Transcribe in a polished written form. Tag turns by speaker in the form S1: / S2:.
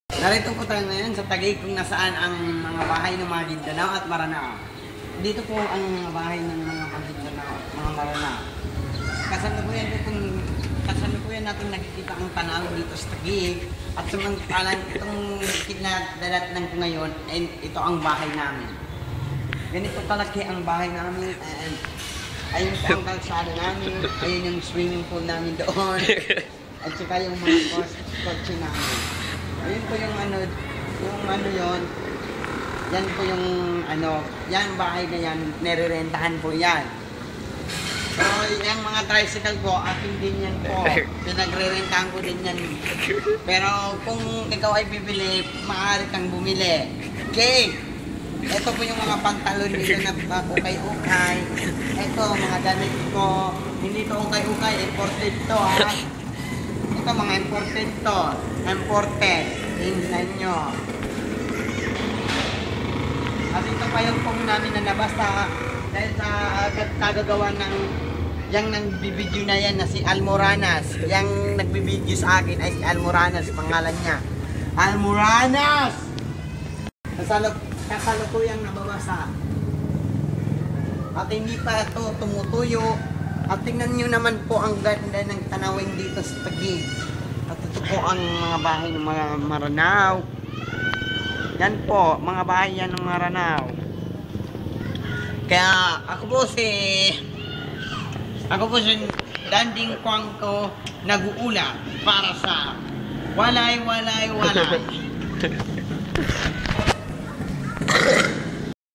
S1: Narito po tayo ngayon sa Taguig kung nasaan ang mga bahay ng mga Mindanao at Maranao. Dito po ang mga bahay ng mga Mindanao at mga Maranao. Kasalukuyan natin nakikita ang tanaw dito sa Taguig. At samantalang itong kinadalatnan ko ngayon, ito ang bahay namin. Ganito kalaki ang bahay namin. And ayun po ang kalsada namin. Ayun yung swimming pool namin doon. At saka yung mga kotse namin. Ayun po yung ano yon. Yan po yung yan bahay na yan, nirerentahan po yan. So, yung mga tricycle po, akin din yan po. Pinagre-rentahan ko din yan. Pero kung ikaw ay bibili, maaari kang bumili. Okay. Ito po yung mga pantalon dito na ukay-ukay. Ito, mga damit ko. Hindi to ukay-ukay, imported to ha. Ito mga imported to. Imported. Tingnan nyo. At ito pa yung pong namin na nabasta dahil sa kagagawa ng yung nagbibideo na yan na si Almoranas. Yung nagbibideo sa akin ay si Almoranas. Pangalan niya. Almoranas! Kasalukuyang nababasa. At hindi pa ito tumutuyo. At tingnan nyo naman po ang ganda ng tanawin dito sa Taguig. At ito po ang mga bahay ng mga Maranao. Yan po, mga bahay yan ng Maranao. Kaya ako po si Danding Kwangko nag-uula para sa Walay.